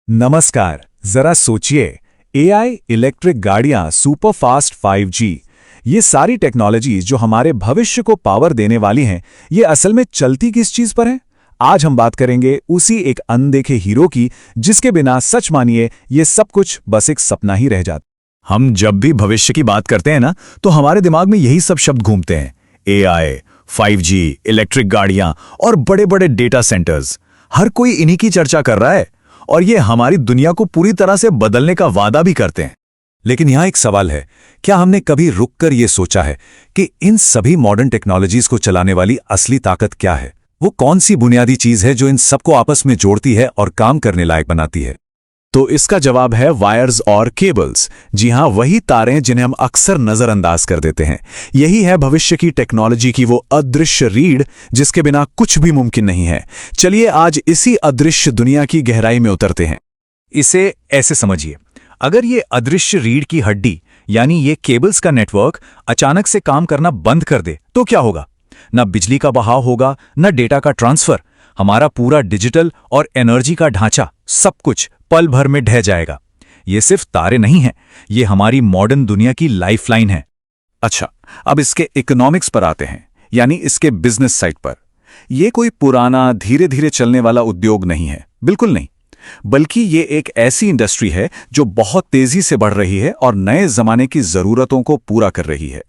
नमस्कार। जरा सोचिए, एआई, इलेक्ट्रिक गाड़ियां, सुपर फास्ट 5G, ये सारी टेक्नोलॉजीज जो हमारे भविष्य को पावर देने वाली हैं, ये असल में चलती किस चीज पर हैं? आज हम बात करेंगे उसी एक अनदेखे हीरो की, जिसके बिना सच मानिए ये सब कुछ बस एक सपना ही रह जाता। हम जब भी भविष्य की बात करते हैं ना, तो हमारे दिमाग में यही सब शब्द घूमते हैं। एआई, 5G, इलेक्ट्रिक गाड़ियां और बड़े बड़े डेटा सेंटर्स। हर कोई इन्हीं की चर्चा कर रहा है और ये हमारी दुनिया को पूरी तरह से बदलने का वादा भी करते हैं। लेकिन यहां एक सवाल है, क्या हमने कभी रुककर ये सोचा है कि इन सभी मॉडर्न टेक्नोलॉजीज को चलाने वाली असली ताकत क्या है? वो कौन सी बुनियादी चीज है जो इन सबको आपस में जोड़ती है और काम करने लायक बनाती है? तो इसका जवाब है वायर्स और केबल्स। जी हां, वही तारें जिन्हें हम अक्सर नजरअंदाज कर देते हैं। यही है भविष्य की टेक्नोलॉजी की वो अदृश्य रीढ़, जिसके बिना कुछ भी मुमकिन नहीं है। चलिए आज इसी अदृश्य दुनिया की गहराई में उतरते हैं। इसे ऐसे समझिए, अगर ये अदृश्य रीढ़ की हड्डी यानी ये केबल्स का नेटवर्क अचानक से काम करना बंद कर दे तो क्या होगा? न बिजली का बहाव होगा, न डेटा का ट्रांसफर। हमारा पूरा डिजिटल और एनर्जी का ढांचा, सब कुछ पल भर में ढह जाएगा। ये सिर्फ तारे नहीं हैं, ये हमारी मॉडर्न दुनिया की लाइफलाइन है। अच्छा, अब इसके इकोनॉमिक्स पर आते हैं, यानी इसके बिजनेस साइड पर। ये कोई पुराना धीरे धीरे चलने वाला उद्योग नहीं है, बिल्कुल नहीं, बल्कि ये एक ऐसी इंडस्ट्री है जो बहुत तेजी से बढ़ रही है और नए जमाने की जरूरतों को पूरा कर रही है।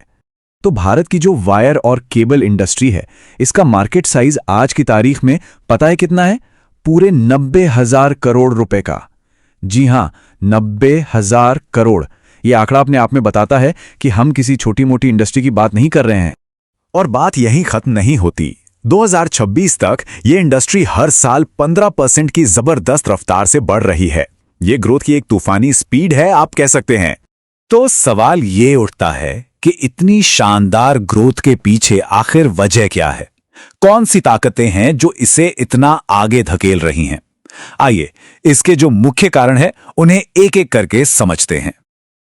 तो भारत की जो वायर और केबल इंडस्ट्री है, इसका मार्केट साइज आज की तारीख में पता है कितना है? पूरे 90,000 करोड़ रुपए का। जी हां, 90,000 करोड़। यह आंकड़ा अपने आप में बताता है कि हम किसी छोटी मोटी इंडस्ट्री की बात नहीं कर रहे हैं। और बात यहीं खत्म नहीं होती। 2026 तक ये इंडस्ट्री हर साल 15% की जबरदस्त रफ्तार से बढ़ रही है। ये ग्रोथ की एक तूफानी स्पीड है, आप कह सकते हैं। तो सवाल ये उठता है कि इतनी शानदार ग्रोथ के पीछे आखिर वजह क्या है? कौन सी ताकतें हैं जो इसे इतना आगे धकेल रही हैं? आइए, इसके जो मुख्य कारण हैं उन्हें एक एक करके समझते हैं।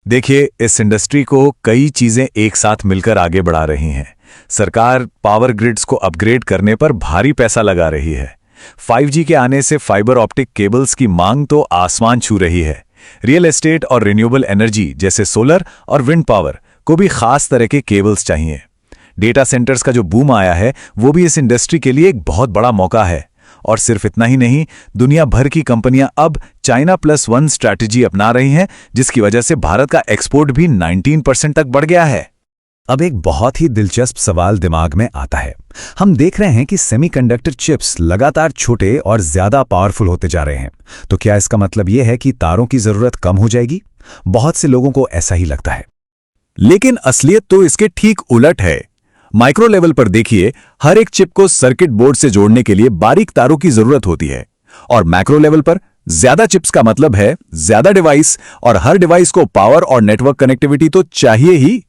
देखिए, इस इंडस्ट्री को कई चीजें एक साथ मिलकर आगे बढ़ा रही हैं। सरकार पावर ग्रिड्स को अपग्रेड करने पर भारी पैसा लगा रही है। 5G के आने से फाइबर ऑप्टिक केबल्स की मांग तो आसमान छू रही है। रियल एस्टेट और रिन्यूएबल एनर्जी जैसे सोलर और विंड पावर को भी खास तरह के केबल्स चाहिए। डेटा सेंटर्स का जो बूम आया है, वो भी इस इंडस्ट्री के लिए एक बहुत बड़ा मौका है। और सिर्फ इतना ही नहीं, दुनिया भर की कंपनियां अब चाइना +1 स्ट्रैटेजी अपना रही हैं, जिसकी वजह से भारत का एक्सपोर्ट भी 19% तक बढ़ गया है। अब एक बहुत ही दिलचस्प सवाल दिमाग में आता है। हम देख रहे हैं कि सेमीकंडक्टर चिप्स लगातार छोटे और ज्यादा पावरफुल होते जा रहे हैं। तो क्या इसका मतलब यह है कि तारों की जरूरत कम हो जाएगी? बहुत से लोगों को ऐसा ही लगता है, लेकिन असलियत तो इसके ठीक उलट है। माइक्रो लेवल पर देखिए, हर एक चिप को सर्किट बोर्ड से जोड़ने के लिए बारीक तारों की जरूरत होती है। और मैक्रो लेवल पर ज्यादा चिप्स का मतलब है ज्यादा डिवाइस, और हर डिवाइस को पावर और नेटवर्क कनेक्टिविटी तो चाहिए ही।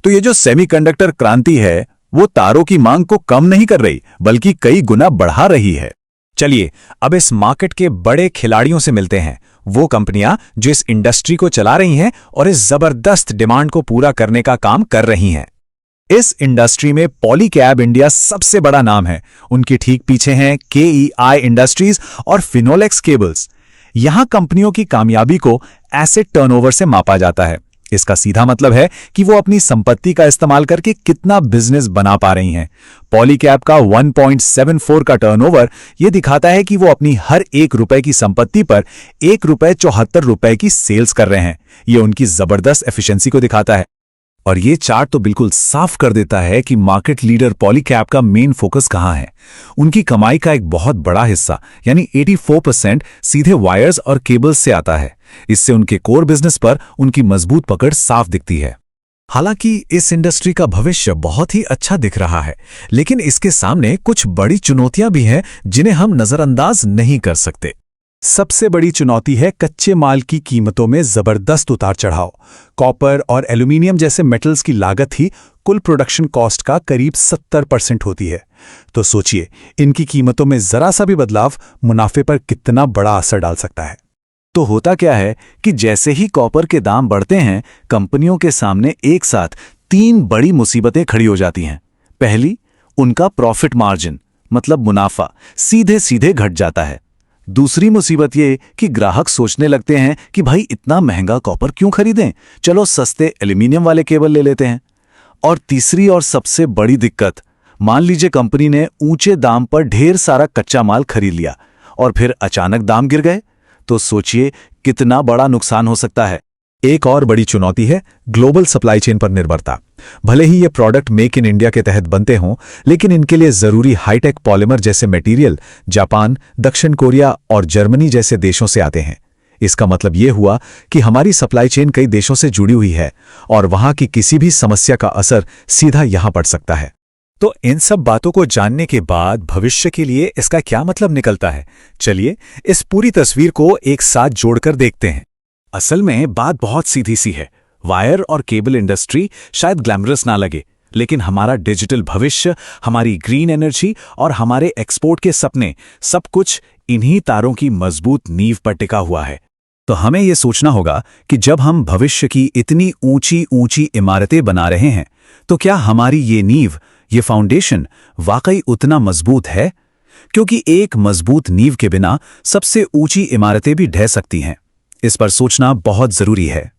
तो ये जो सेमीकंडक्टर क्रांति है, वो तारों की मांग को कम नहीं कर रही, बल्कि कई गुना बढ़ा रही है। चलिए अब इस मार्केट के बड़े खिलाड़ियों से मिलते हैं, वो कंपनियां जो इस इंडस्ट्री को चला रही हैं और इस जबरदस्त डिमांड को पूरा करने का काम कर रही हैं। इस इंडस्ट्री में पॉलीकैब इंडिया सबसे बड़ा नाम है। उनके ठीक पीछे हैं KEI इंडस्ट्रीज और फिनोलेक्स केबल्स। यहां कंपनियों की कामयाबी को एसेट टर्नओवर से मापा जाता है। इसका सीधा मतलब है कि वो अपनी संपत्ति का इस्तेमाल करके कितना बिजनेस बना पा रही हैं। पॉलीकैब का 1.74 का टर्नओवर ये दिखाता है कि वो अपनी हर 1 रुपए की संपत्ति पर 1 रुपए 74 रुपए की सेल्स कर रहे हैं। ये उनकी जबरदस्त एफिशिएंसी को दिखाता है। और ये चार्ट तो बिल्कुल साफ कर देता है कि मार्केट लीडर पॉलीकैब का मेन फोकस कहां है। उनकी कमाई का एक बहुत बड़ा हिस्सा यानी 84% सीधे वायर्स और केबल्स से आता है। इससे उनके कोर बिजनेस पर उनकी मजबूत पकड़ साफ दिखती है। हालांकि इस इंडस्ट्री का भविष्य बहुत ही अच्छा दिख रहा है, लेकिन इसके सामने कुछ बड़ी चुनौतियां भी हैं जिन्हें हम नजरअंदाज नहीं कर सकते। सबसे बड़ी चुनौती है कच्चे माल की कीमतों में जबरदस्त उतार चढ़ाव। कॉपर और एल्यूमिनियम जैसे मेटल्स की लागत ही कुल प्रोडक्शन कॉस्ट का करीब 70% होती है। तो सोचिए, इनकी कीमतों में जरा सा भी बदलाव मुनाफे पर कितना बड़ा असर डाल सकता है। तो होता क्या है कि जैसे ही कॉपर के दाम बढ़ते हैं, कंपनियों के सामने एक साथ 3 बड़ी मुसीबतें खड़ी हो जाती हैं। पहली, उनका प्रॉफिट मार्जिन मतलब मुनाफा सीधे सीधे घट जाता है। दूसरी मुसीबत ये कि ग्राहक सोचने लगते हैं कि भाई इतना महंगा कॉपर क्यों खरीदें, चलो सस्ते एल्यूमिनियम वाले केबल ले लेते हैं। और तीसरी और सबसे बड़ी दिक्कत, मान लीजिए कंपनी ने ऊंचे दाम पर ढेर सारा कच्चा माल खरीद लिया और फिर अचानक दाम गिर गए, तो सोचिए कितना बड़ा नुकसान हो सकता है। एक और बड़ी चुनौती है ग्लोबल सप्लाई चेन पर निर्भरता। भले ही ये प्रोडक्ट मेक इन इंडिया के तहत बनते हों, लेकिन इनके लिए जरूरी हाईटेक पॉलीमर जैसे मटेरियल जापान, दक्षिण कोरिया और जर्मनी जैसे देशों से आते हैं। इसका मतलब ये हुआ कि हमारी सप्लाई चेन कई देशों से जुड़ी हुई है और वहां की किसी भी समस्या का असर सीधा यहां पड़ सकता है। तो इन सब बातों को जानने के बाद भविष्य के लिए इसका क्या मतलब निकलता है, चलिए इस पूरी तस्वीर को एक साथ जोड़कर देखते हैं। असल में बात बहुत सीधी सी है। वायर और केबल इंडस्ट्री शायद ग्लैमरस ना लगे, लेकिन हमारा डिजिटल भविष्य, हमारी ग्रीन एनर्जी और हमारे एक्सपोर्ट के सपने, सब कुछ इन्हीं तारों की मजबूत नींव पर टिका हुआ है। तो हमें यह सोचना होगा कि जब हम भविष्य की इतनी ऊंची ऊंची इमारतें बना रहे हैं, तो क्या हमारी ये नींव, ये फाउंडेशन वाकई उतना मजबूत है? क्योंकि एक मजबूत नींव के बिना सबसे ऊंची इमारतें भी ढह सकती हैं। इस पर सोचना बहुत जरूरी है।